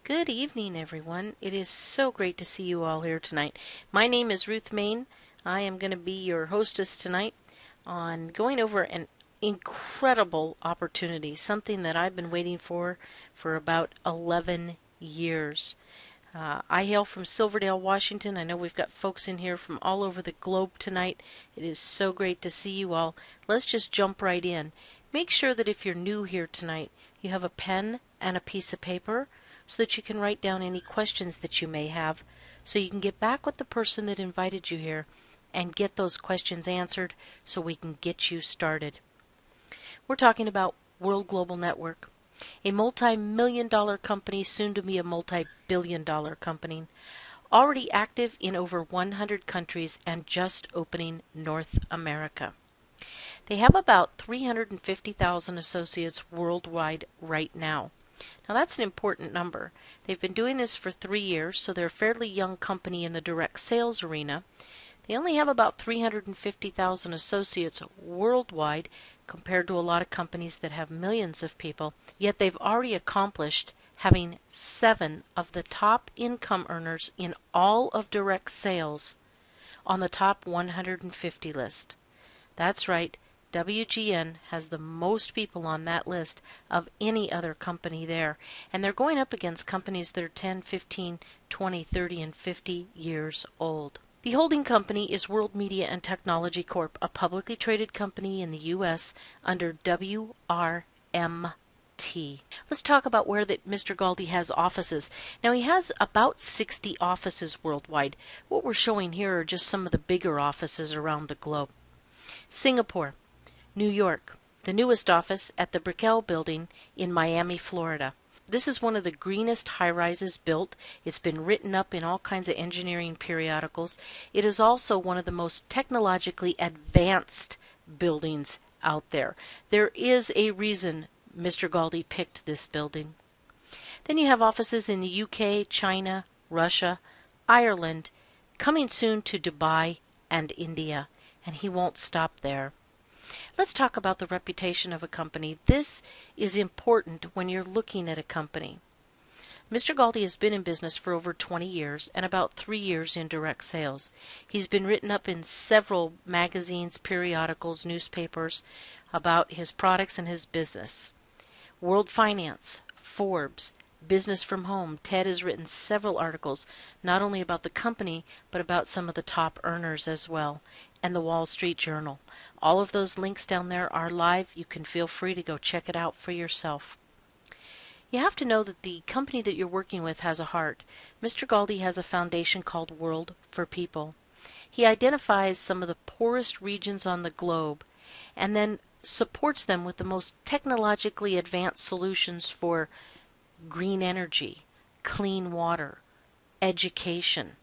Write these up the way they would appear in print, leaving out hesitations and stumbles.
Good evening, everyone. It is so great to see you all here tonight. My name is Ruth Main. I am going to be your hostess tonight on going over an incredible opportunity, something that I've been waiting for about 11 years. I hail from Silverdale, Washington. I know we've got folks in here from all over the globe tonight. It is so great to see you all. Let's just jump right in. Make sure that if you're new here tonight, you have a pen and a piece of paper so that you can write down any questions that you may have so you can get back with the person that invited you here and get those questions answered so we can get you started. We're talking about World Global Network, a multi-million-dollar company, soon to be a multi-billion-dollar company, already active in over 100 countries and just opening North America. They have about 350,000 associates worldwide right now. Now that's an important number. They've been doing this for 3 years, so they're a fairly young company in the direct sales arena. They only have about 350,000 associates worldwide compared to a lot of companies that have millions of people, yet they've already accomplished having 7 of the top income earners in all of direct sales on the top 150 list. That's right. WGN has the most people on that list of any other company there, and they're going up against companies that are 10, 15, 20, 30, and 50 years old. The holding company is World Media and Technology Corp., a publicly traded company in the U.S. under WRMT. Let's talk about where Mr. Galdi has offices. Now, he has about 60 offices worldwide. What we're showing here are just some of the bigger offices around the globe. Singapore, New York, the newest office at the Brickell Building in Miami, Florida. This is one of the greenest high-rises built. It's been written up in all kinds of engineering periodicals. It is also one of the most technologically advanced buildings out there. There is a reason Mr. Galdi picked this building. Then you have offices in the UK, China, Russia, Ireland, coming soon to Dubai and India. And he won't stop there. Let's talk about the reputation of a company. This is important when you're looking at a company. Mr. Galdi has been in business for over 20 years and about 3 years in direct sales. He's been written up in several magazines, periodicals, newspapers about his products and his business. World Finance, Forbes, Business from Home. Ted has written several articles, not only about the company, but about some of the top earners as well, and the Wall Street Journal. All of those links down there are live. You can feel free to go check it out for yourself. You have to know that the company that you're working with has a heart. Mr. Galdi has a foundation called World for People. He identifies some of the poorest regions on the globe and then supports them with the most technologically advanced solutions for green energy, clean water, education,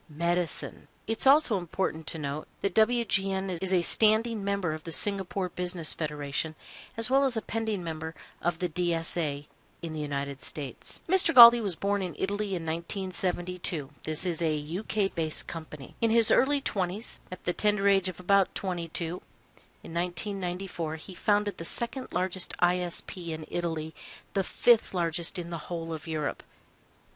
medicine. It's also important to note that WGN is a standing member of the Singapore Business Federation, as well as a pending member of the DSA in the United States. Mr. Galdi was born in Italy in 1972. This is a UK-based company. In his early 20s, at the tender age of about 22, in 1994, he founded the second largest ISP in Italy, the 5th largest in the whole of Europe,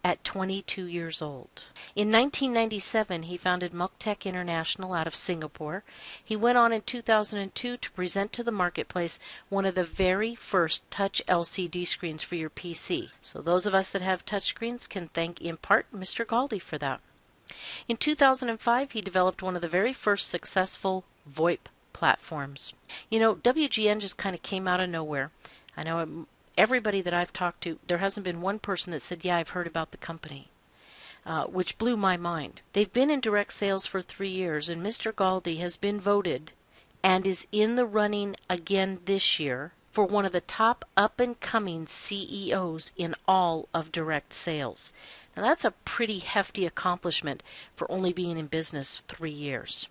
at 22 years old. In 1997, he founded Muktech International out of Singapore. He went on in 2002 to present to the marketplace one of the very first touch LCD screens for your PC. So those of us that have touch screens can thank in part Mr. Galdi for that. In 2005, he developed one of the very first successful VoIP platforms. You know, WGN just kind of came out of nowhere. I know everybody that I've talked to, there hasn't been one person that said, yeah, I've heard about the company, which blew my mind. They've been in direct sales for 3 years, and Mr. Galdi has been voted and is in the running again this year for one of the top up-and-coming CEOs in all of direct sales. Now that's a pretty hefty accomplishment for only being in business 3 years.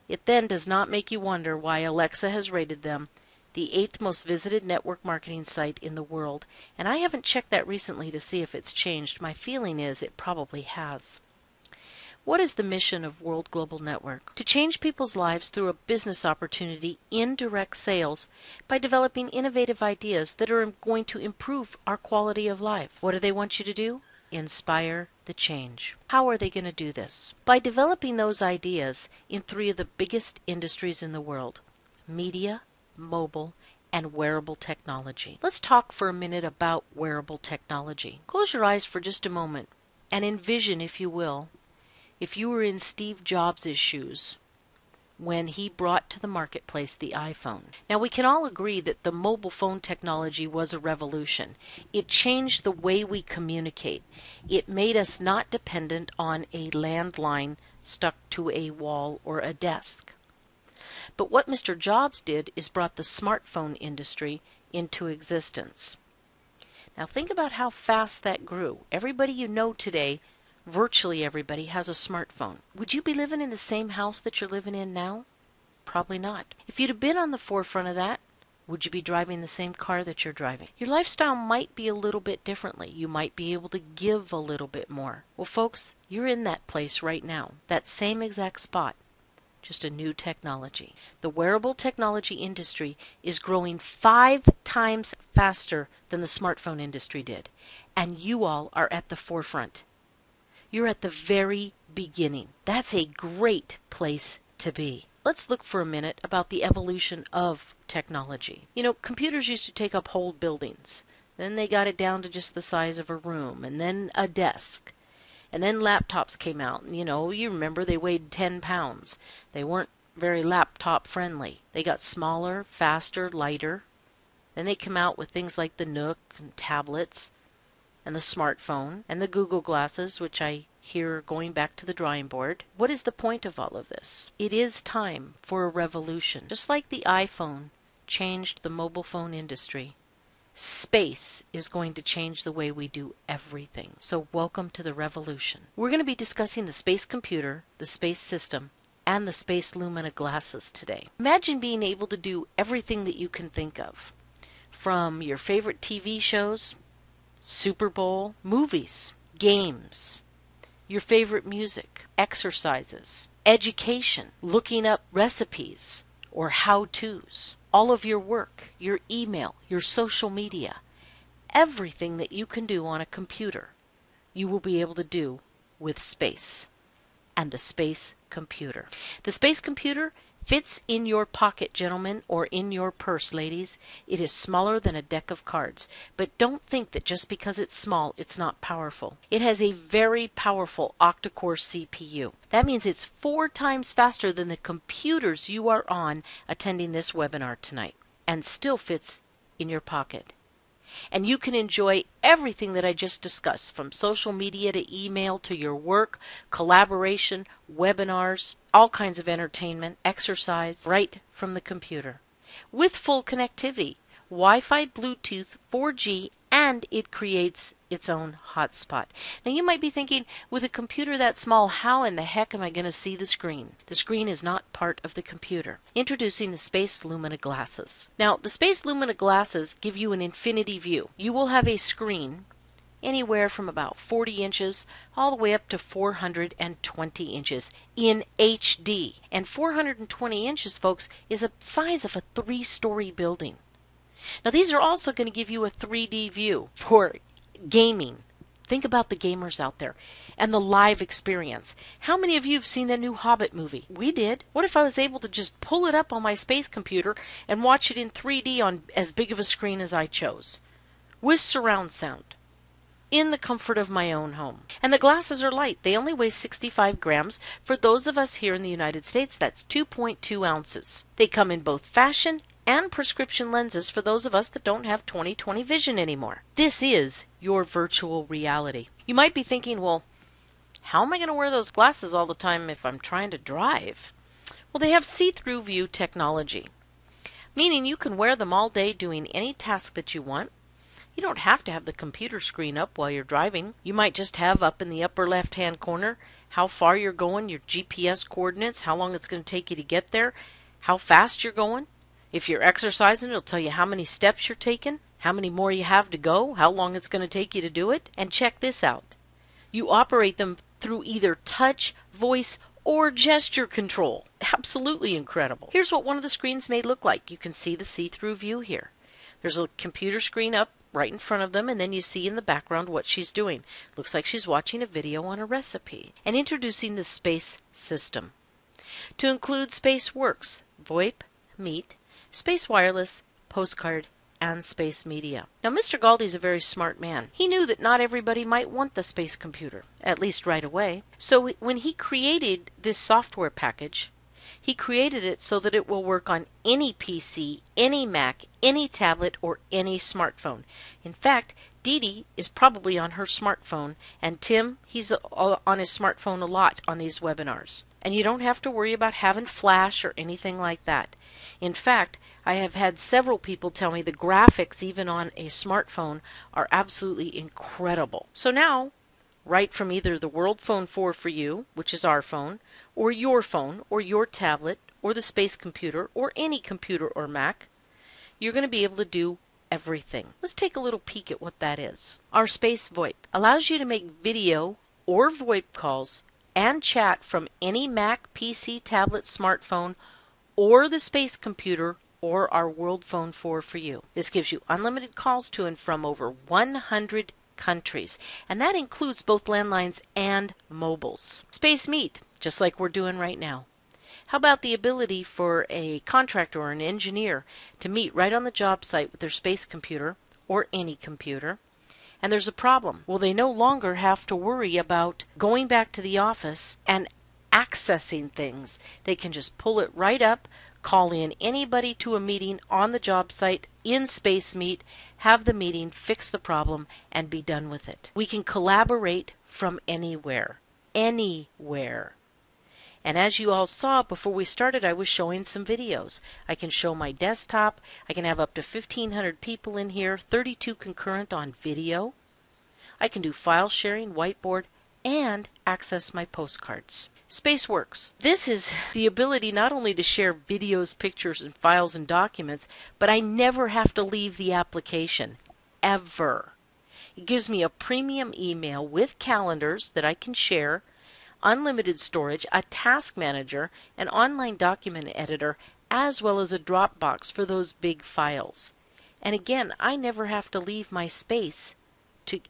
It then does not make you wonder why Alexa has rated them the 8th most visited network marketing site in the world, and I haven't checked that recently to see if it's changed. My feeling is it probably has. What is the mission of World Global Network? To change people's lives through a business opportunity in direct sales by developing innovative ideas that are going to improve our quality of life. What do they want you to do? Inspire the change. How are they going to do this? By developing those ideas in 3 of the biggest industries in the world: media, mobile, and wearable technology. Let's talk for a minute about wearable technology. Close your eyes for just a moment and envision, if you will, if you were in Steve Jobs' shoes when he brought to the marketplace the iPhone. Now, we can all agree that the mobile phone technology was a revolution. It changed the way we communicate. It made us not dependent on a landline stuck to a wall or a desk. But what Mr. Jobs did is brought the smartphone industry into existence. Now think about how fast that grew. Everybody you know today, virtually everybody, has a smartphone. Would you be living in the same house that you're living in now? Probably not. If you'd have been on the forefront of that, would you be driving the same car that you're driving? Your lifestyle might be a little bit differently. You might be able to give a little bit more. Well, folks, you're in that place right now, that same exact spot. Just a new technology. The wearable technology industry is growing 5 times faster than the smartphone industry did. And you all are at the forefront. You're at the very beginning. That's a great place to be. Let's look for a minute about the evolution of technology. You know, computers used to take up whole buildings. Then they got it down to just the size of a room, and then a desk. And then laptops came out. You know, you remember they weighed 10 pounds. They weren't very laptop friendly. They got smaller, faster, lighter. Then they came out with things like the Nook and tablets and the smartphone and the Google glasses, which I hear are going back to the drawing board. What is the point of all of this? It is time for a revolution. Just like the iPhone changed the mobile phone industry, space is going to change the way we do everything. So welcome to the revolution. We're going to be discussing the space computer, the space system, and the space Lumina glasses today. Imagine being able to do everything that you can think of. From your favorite TV shows, Super Bowl, movies, games, your favorite music, exercises, education, looking up recipes or how-tos, all of your work, your email, your social media, everything that you can do on a computer, you will be able to do with space and the space computer. The space computer fits in your pocket, gentlemen, or in your purse, ladies. It is smaller than a deck of cards. But don't think that just because it's small, it's not powerful. It has a very powerful octa-core CPU. That means it's 4 times faster than the computers you are on attending this webinar tonight, and still fits in your pocket. And you can enjoy everything that I just discussed, from social media to email to your work, collaboration, webinars, all kinds of entertainment, exercise, right from the computer. With full connectivity, Wi-Fi, Bluetooth, 4G, and it creates its own hotspot. Now you might be thinking, with a computer that small, how in the heck am I going to see the screen? The screen is not part of the computer. Introducing the Space Lumina glasses. Now the Space Lumina glasses give you an infinity view. You will have a screen anywhere from about 40 inches all the way up to 420 inches in HD. And 420 inches, folks, is the size of a 3-story building. Now these are also going to give you a 3D view for gaming. Think about the gamers out there and the live experience. How many of you have seen that new Hobbit movie? We did. What if I was able to just pull it up on my space computer and watch it in 3D on as big of a screen as I chose, with surround sound, in the comfort of my own home? And the glasses are light. They only weigh 65 grams. For those of us here in the United States, that's 2.2 ounces. They come in both fashion and prescription lenses for those of us that don't have 20/20 vision anymore. This is your virtual reality. You might be thinking, well, how am I going to wear those glasses all the time if I'm trying to drive? Well, they have see-through view technology, meaning you can wear them all day doing any task that you want. You don't have to have the computer screen up while you're driving. You might just have up in the upper left-hand corner how far you're going, your GPS coordinates, how long it's going to take you to get there, how fast you're going. If you're exercising, it'll tell you how many steps you're taking, how many more you have to go, how long it's going to take you to do it. And check this out. You operate them through either touch, voice, or gesture control. Absolutely incredible. Here's what one of the screens may look like. You can see the see-through view here. There's a computer screen up right in front of them, and then you see in the background what she's doing. Looks like she's watching a video on a recipe. And introducing the Space system. To include Space Works, VoIP, Meet, Space Wireless, Postcard, and Space Media. Now, Mr. Galdi's a very smart man. He knew that not everybody might want the space computer, at least right away. So when he created this software package, he created it so that it will work on any PC, any Mac, any tablet, or any smartphone. In fact, Dee Dee is probably on her smartphone, and Tim, he's on his smartphone a lot on these webinars. And you don't have to worry about having flash or anything like that. In fact, I have had several people tell me the graphics even on a smartphone are absolutely incredible. So now, right from either the World Phone 4 for you, which is our phone, or your tablet, or the space computer, or any computer or Mac, you're going to be able to do everything. Let's take a little peek at what that is. Our Space VoIP allows you to make video or VoIP calls and chat from any Mac, PC, tablet, smartphone, or the space computer, or our World Phone 4 for you. This gives you unlimited calls to and from over 100 countries, and that includes both landlines and mobiles. Space Meet, just like we're doing right now. How about the ability for a contractor or an engineer to meet right on the job site with their space computer or any computer? And there's a problem. Well, they no longer have to worry about going back to the office and accessing things. They can just pull it right up, call in anybody to a meeting on the job site in Space Meet, have the meeting, fix the problem, and be done with it. We can collaborate from anywhere. Anywhere. And as you all saw before we started, I was showing some videos. I can show my desktop. I can have up to 1,500 people in here, 32 concurrent on video. I can do file sharing, whiteboard, and access my postcards. SpaceWorks. This is the ability not only to share videos, pictures, and files and documents, but I never have to leave the application, ever. It gives me a premium email with calendars that I can share, unlimited storage, a task manager, an online document editor, as well as a Dropbox for those big files. And again, I never have to leave my space to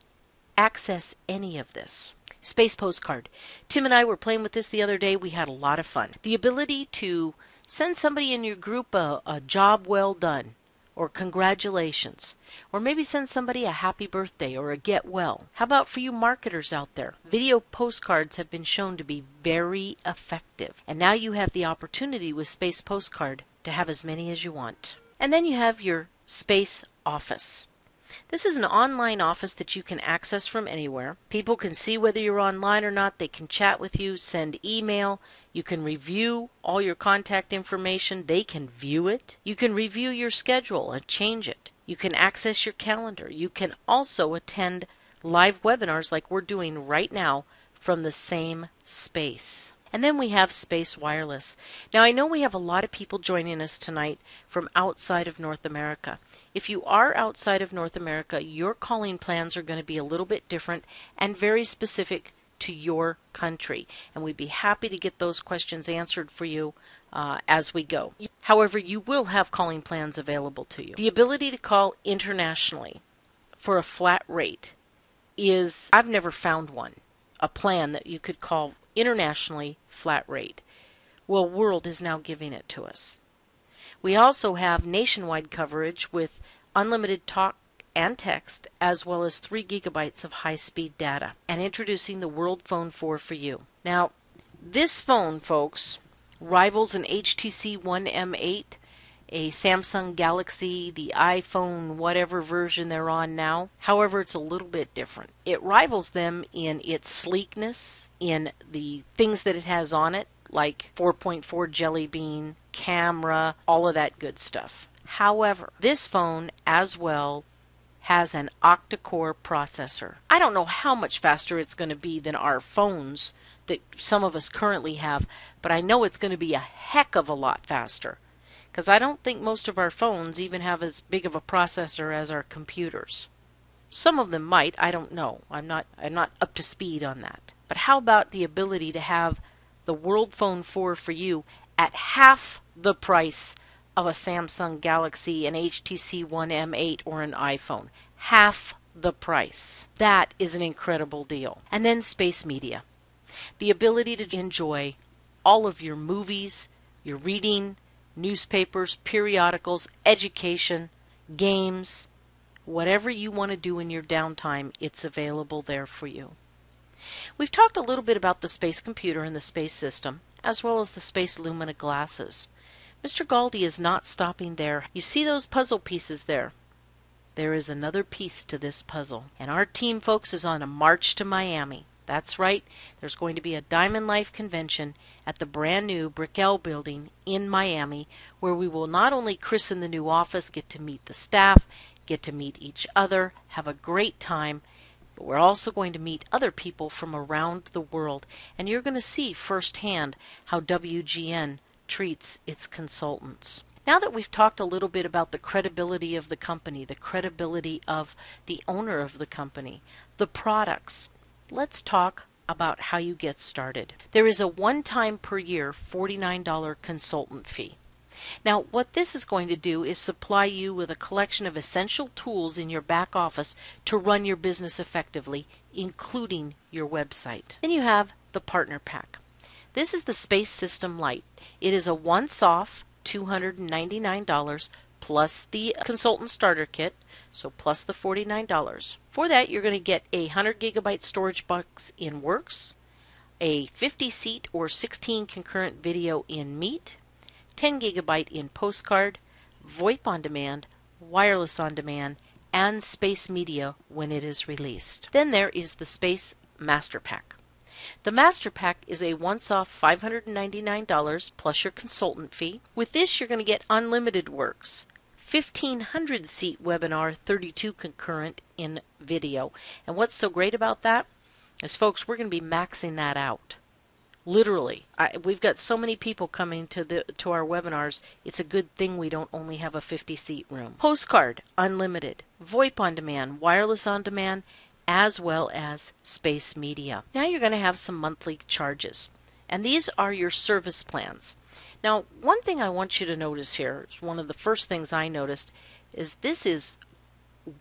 access any of this. Space Postcard. Tim and I were playing with this the other day. We had a lot of fun. The ability to send somebody in your group a job well done, or congratulations, or maybe send somebody a happy birthday or a get well. How about for you marketers out there? Video postcards have been shown to be very effective, and now you have the opportunity with Space Postcard to have as many as you want. And then you have your Space Office. This is an online office that you can access from anywhere. People can see whether you're online or not. They can chat with you, send email. You can review all your contact information. They can view it. You can review your schedule and change it. You can access your calendar. You can also attend live webinars like we're doing right now from the same space. And then we have Space Wireless. Now I know we have a lot of people joining us tonight from outside of North America. If you are outside of North America, your calling plans are going to be a little bit different and very specific to your country. And we'd be happy to get those questions answered for you as we go. However, you will have calling plans available to you. The ability to call internationally for a flat rate is, I've never found one, a plan that you could call internationally flat rate. Well, World is now giving it to us. We also have nationwide coverage with unlimited talk and text, as well as 3 gigabytes of high-speed data, and introducing the World Phone 4 for you. Now, this phone, folks, rivals an HTC One M8, a Samsung Galaxy, the iPhone, whatever version they're on now. However, it's a little bit different. It rivals them in its sleekness, in the things that it has on it, like 4.4 Jelly Bean, camera, all of that good stuff. However, this phone as well has an octa-core processor. I don't know how much faster it's going to be than our phones that some of us currently have, but I know it's going to be a heck of a lot faster, because I don't think most of our phones even have as big of a processor as our computers. Some of them might, I don't know. I'm not up to speed on that. But how about the ability to have the World Phone 4 for you at half the price of a Samsung Galaxy, an HTC One M8, or an iPhone? Half the price. That is an incredible deal. And then space media. The ability to enjoy all of your movies, your reading, newspapers, periodicals, education, games, whatever you want to do in your downtime, it's available there for you. We've talked a little bit about the space computer and the space system, as well as the space Lumina glasses. Mr. Galdi is not stopping there. You see those puzzle pieces there? There is another piece to this puzzle, and our team, folks, is on a march to Miami. That's right, there's going to be a Diamond Life convention at the brand new Brickell building in Miami, where we will not only christen the new office, get to meet the staff, get to meet each other, have a great time, but we're also going to meet other people from around the world, and you're going to see firsthand how WGN treats its consultants. Now that we've talked a little bit about the credibility of the company, the credibility of the owner of the company, the products, let's talk about how you get started. There is a one-time per year $49 consultant fee. Now, what this is going to do is supply you with a collection of essential tools in your back office to run your business effectively, including your website. Then you have the Partner Pack. This is the Space System Lite. It is a once-off $299 plus the consultant starter kit, so plus the $49. For that, you're going to get a 100 gigabyte storage box in Works, a 50-seat or 16 concurrent video in Meet, 10 gigabyte in Postcard, VoIP on demand, wireless on demand, and space media when it is released. Then there is the Space Master Pack. The Master Pack is a once-off $599 plus your consultant fee. With this, you're going to get unlimited Works, 1,500-seat webinar, 32 concurrent in video. And what's so great about that is, folks, we're going to be maxing that out. Literally, we've got so many people coming to our webinars. It's a good thing we don't only have a 50-seat room. Postcard, unlimited, VoIP on demand, wireless on demand, as well as space media. Now you're going to have some monthly charges, and these are your service plans. Now, one thing I want you to notice here, one of the first things I noticed, is this is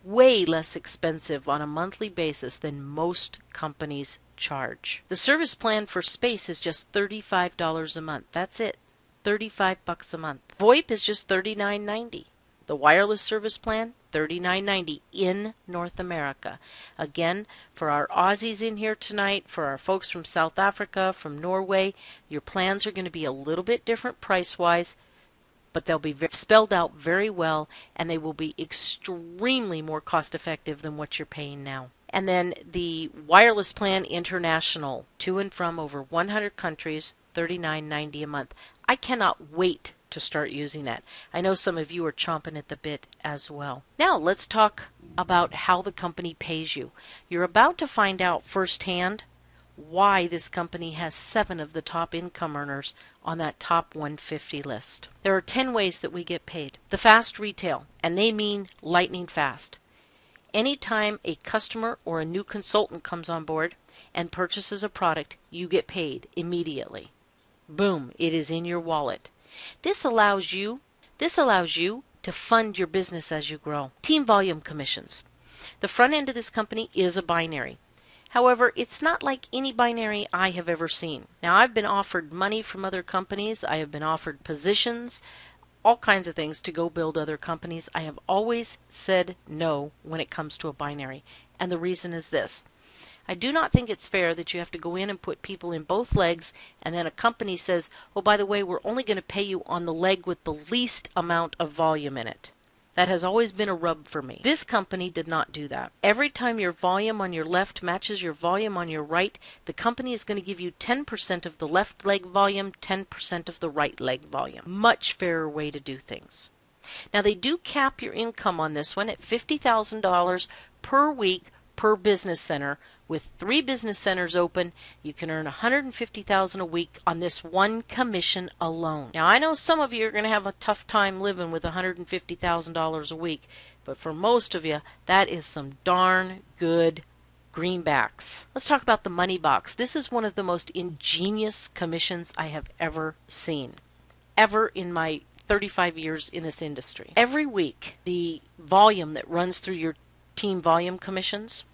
way less expensive on a monthly basis than most companies charge. The service plan for space is just $35 a month. That's it. $35 a month. VoIP is just $39.90. The wireless service plan, $39.90 in North America. Again, for our Aussies in here tonight, for our folks from South Africa, from Norway, your plans are going to be a little bit different price-wise, but they'll be spelled out very well, and they will be extremely more cost-effective than what you're paying now. And then the wireless plan international, to and from over 100 countries, $39.90 a month. I cannot wait to start using that. I know some of you are chomping at the bit as well. Now let's talk about how the company pays you. You're about to find out firsthand why this company has 7 of the top income earners on that top 150 list. There are 10 ways that we get paid. The fast retail, and they mean lightning fast. Anytime a customer or a new consultant comes on board and purchases a product, you get paid immediately. Boom, it is in your wallet. This allows you to fund your business as you grow. Team volume commissions. The front end of this company is a binary. However, it's not like any binary I have ever seen. Now, I've been offered money from other companies. I have been offered positions, all kinds of things to go build other companies. I have always said no when it comes to a binary. And the reason is this. I do not think it's fair that you have to go in and put people in both legs, and then a company says, oh, by the way, we're only going to pay you on the leg with the least amount of volume in it. That has always been a rub for me. This company did not do that. Every time your volume on your left matches your volume on your right, the company is going to give you 10% of the left leg volume, 10% of the right leg volume. Much fairer way to do things. Now, they do cap your income on this one at $50,000 per week per business center. With 3 business centers open, you can earn $150,000 a week on this one commission alone. Now, I know some of you are going to have a tough time living with $150,000 a week, but for most of you, that is some darn good greenbacks. Let's talk about the money box. This is one of the most ingenious commissions I have ever seen, ever in my 35 years in this industry. Every week, the volume that runs through your team volume commissions,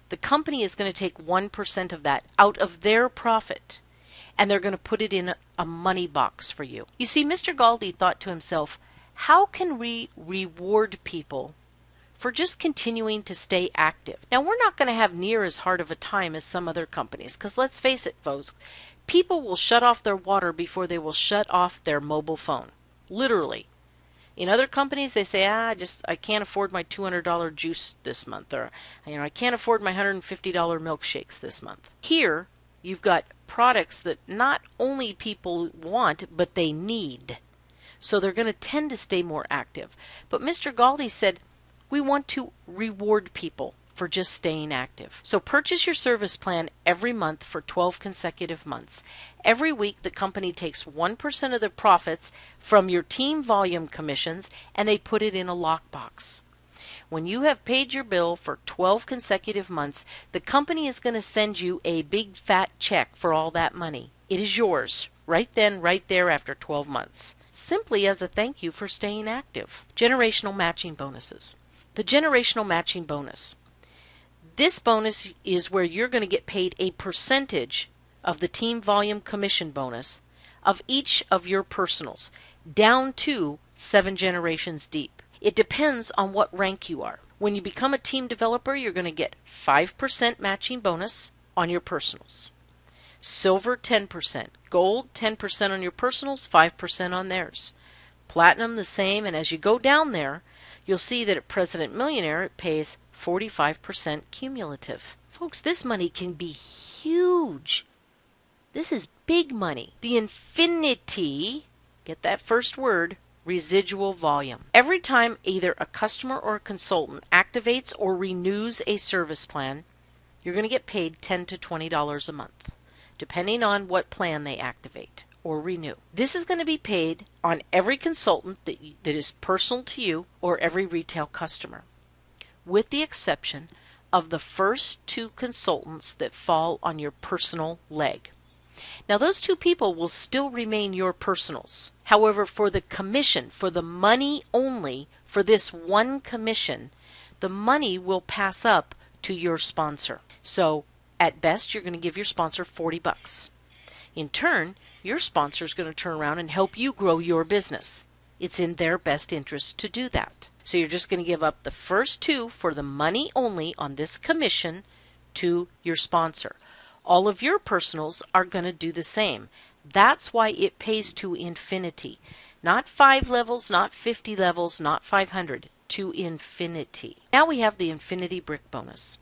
the company is going to take 1% of that out of their profit, and they're going to put it in a money box for you. You see, Mr. Galdi thought to himself, how can we reward people for just continuing to stay active? Now, we're not going to have near as hard of a time as some other companies, because let's face it, folks, people will shut off their water before they will shut off their mobile phone. Literally. In other companies, they say, I can't afford my $200 juice this month, or I can't afford my $150 milkshakes this month. Here, you've got products that not only people want, but they need. So they're going to tend to stay more active. But Mr. Galdi said, we want to reward people for just staying active. So purchase your service plan every month for 12 consecutive months. Every week, the company takes 1% of the profits from your team volume commissions and they put it in a lockbox. When you have paid your bill for 12 consecutive months, the company is going to send you a big fat check for all that money. It is yours right then, right there after 12 months, simply as a thank you for staying active. Generational matching bonuses. The generational matching bonus. This bonus is where you're going to get paid a percentage of the team volume commission bonus of each of your personals, down to 7 generations deep. It depends on what rank you are. When you become a team developer, you're going to get 5% matching bonus on your personals. Silver, 10%. Gold, 10% on your personals, 5% on theirs. Platinum, the same, and as you go down there, you'll see that at President Millionaire, it pays 45% cumulative. Folks, this money can be huge. This is big money. The infinity, get that first word, residual volume. Every time either a customer or a consultant activates or renews a service plan, you're going to get paid $10 to $20 a month, depending on what plan they activate or renew. This is going to be paid on every consultant that is personal to you or every retail customer, with the exception of the first 2 consultants that fall on your personal leg. Now, those 2 people will still remain your personals. However, for the commission, for the money only, for this one commission, the money will pass up to your sponsor. So, at best, you're going to give your sponsor $40. In turn, your sponsor is going to turn around and help you grow your business. It's in their best interest to do that. So you're just going to give up the first 2 for the money only on this commission to your sponsor. All of your personals are going to do the same. That's why it pays to infinity. Not 5 levels, not 50 levels, not 500. To infinity. Now we have the infinity brick bonus.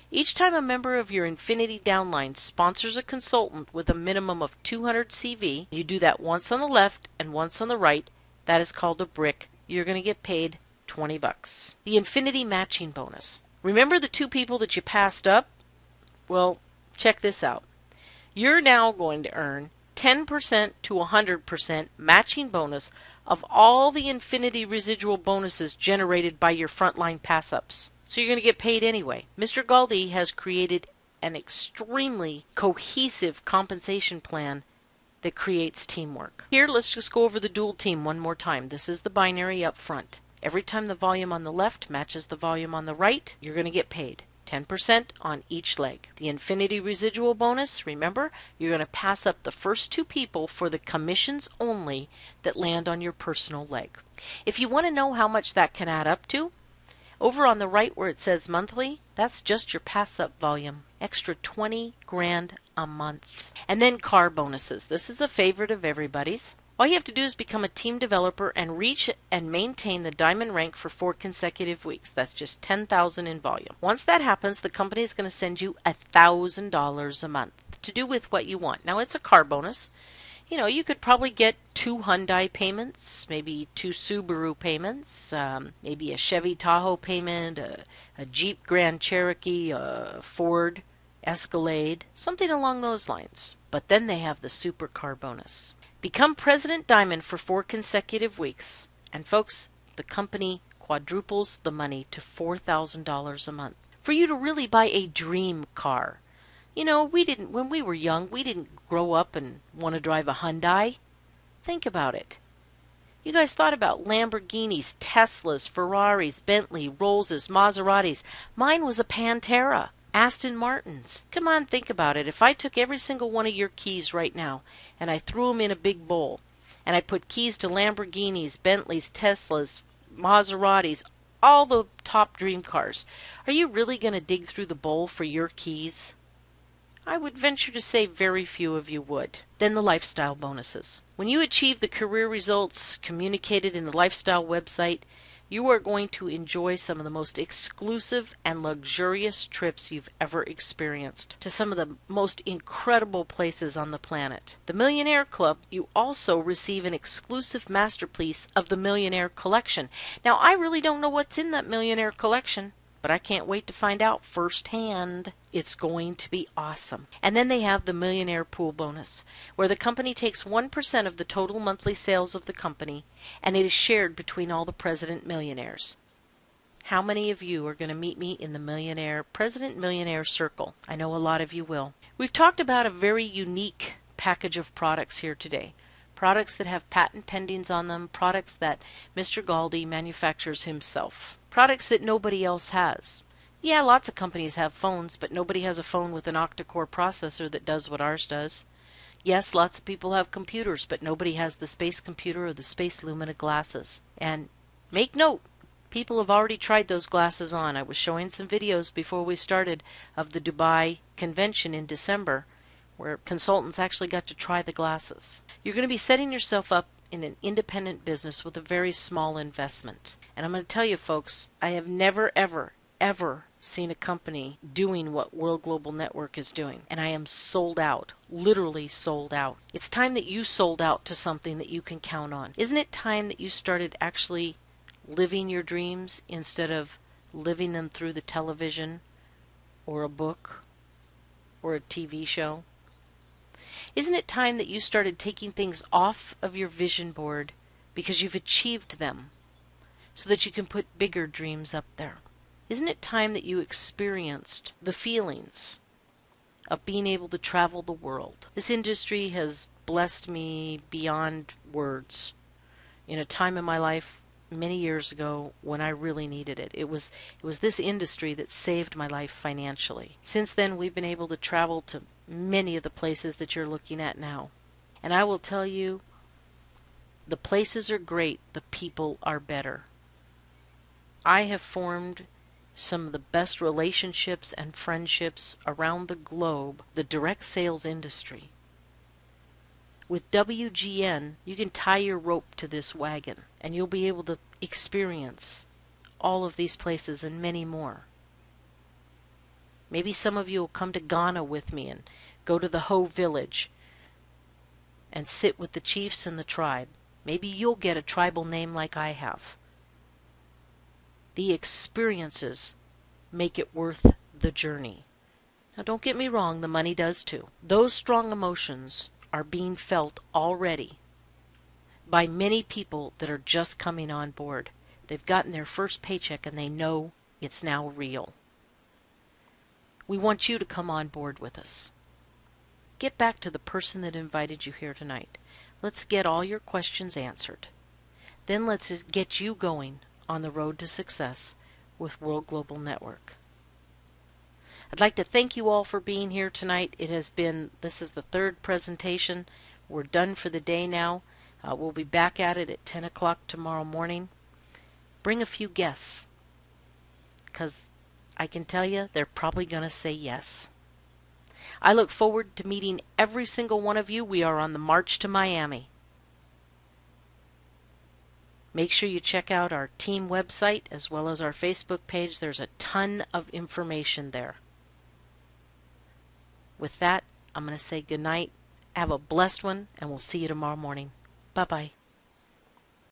Each time a member of your Infinity downline sponsors a consultant with a minimum of 200 CV, you do that once on the left and once on the right. That is called a brick. You're going to get paid $20. The Infinity matching bonus. Remember the 2 people that you passed up? Well, check this out. You're now going to earn 10% to 100% matching bonus of all the Infinity residual bonuses generated by your frontline pass-ups. So you're going to get paid anyway. Mr. Galdi has created an extremely cohesive compensation plan that creates teamwork. Here, let's just go over the dual team one more time. This is the binary up front. Every time the volume on the left matches the volume on the right, you're going to get paid 10% on each leg. The Infinity residual bonus, remember, you're going to pass up the first 2 people for the commissions only that land on your personal leg. If you want to know how much that can add up to, over on the right where it says monthly, that's just your pass-up volume. Extra 20 grand a month. And then car bonuses. This is a favorite of everybody's. All you have to do is become a team developer and reach and maintain the diamond rank for 4 consecutive weeks. That's just $10,000 in volume. Once that happens, the company is going to send you $1,000 a month to do with what you want. Now, it's a car bonus. You could probably get 2 Hyundai payments, maybe 2 Subaru payments, maybe a Chevy Tahoe payment, a Jeep Grand Cherokee, a Ford Escalade, something along those lines. But then they have the supercar bonus. Become President Diamond for 4 consecutive weeks. And folks, the company quadruples the money to $4,000 a month. for you to really buy a dream car. You know, when we were young, we didn't grow up and want to drive a Hyundai. Think about it. You guys thought about Lamborghinis, Teslas, Ferraris, Bentley, Rollses, Maseratis. Mine was a Pantera. Aston Martins. Come on, think about it. If I took every single one of your keys right now and I threw them in a big bowl and I put keys to Lamborghinis, Bentleys, Teslas, Maseratis, all the top dream cars, are you really going to dig through the bowl for your keys? I would venture to say very few of you would. Then the lifestyle bonuses. When you achieve the career results communicated in the lifestyle website, you are going to enjoy some of the most exclusive and luxurious trips you've ever experienced to some of the most incredible places on the planet. The Millionaire Club, you also receive an exclusive masterpiece of the Millionaire Collection. Now, I really don't know what's in that Millionaire Collection, but I can't wait to find out firsthand. It's going to be awesome. And then they have the Millionaire Pool Bonus, where the company takes 1% of the total monthly sales of the company, and it is shared between all the President Millionaires. How many of you are going to meet me in the President Millionaire Circle? I know a lot of you will. We've talked about a very unique package of products here today. Products that have patent pendings on them, products that Mr. Galdi manufactures himself. Products that nobody else has. Yeah, lots of companies have phones, but nobody has a phone with an octa-core processor that does what ours does. Yes, lots of people have computers, but nobody has the Space Computer or the Space Lumina glasses. And make note, people have already tried those glasses on. I was showing some videos before we started of the Dubai convention in December, where consultants actually got to try the glasses. You're going to be setting yourself up in an independent business with a very small investment. And I'm going to tell you folks, I have never ever seen a company doing what World Global Network is doing. And I am sold out, literally sold out. It's time that you sold out to something that you can count on. Isn't it time that you started actually living your dreams instead of living them through the television or a book or a TV show? Isn't it time that you started taking things off of your vision board because you've achieved them so that you can put bigger dreams up there? Isn't it time that you experienced the feelings of being able to travel the world? This industry has blessed me beyond words. In a time in my life many years ago when I really needed it. It was this industry that saved my life financially. Since then, we've been able to travel to many of the places that you're looking at now. And I will tell you, the places are great, the people are better. I have formed some of the best relationships and friendships around the globe, the direct sales industry. With WGN, you can tie your rope to this wagon, and you'll be able to experience all of these places and many more. Maybe some of you will come to Ghana with me and go to the Ho village and sit with the chiefs and the tribe. Maybe you'll get a tribal name like I have. The experiences make it worth the journey. Now don't get me wrong, the money does too. Those strong emotions are being felt already by many people that are just coming on board. They've gotten their first paycheck and they know it's now real. We want you to come on board with us. Get back to the person that invited you here tonight. Let's get all your questions answered. Then let's get you going on the road to success with World Global Network. I'd like to thank you all for being here tonight. This is the third presentation. We're done for the day now. We'll be back at it at 10 o'clock tomorrow morning. Bring a few guests, because I can tell you they're probably going to say yes. I look forward to meeting every single one of you. We are on the march to Miami. Make sure you check out our team website as well as our Facebook page. There's a ton of information there. With that, I'm going to say good night. Have a blessed one, and we'll see you tomorrow morning. Bye-bye.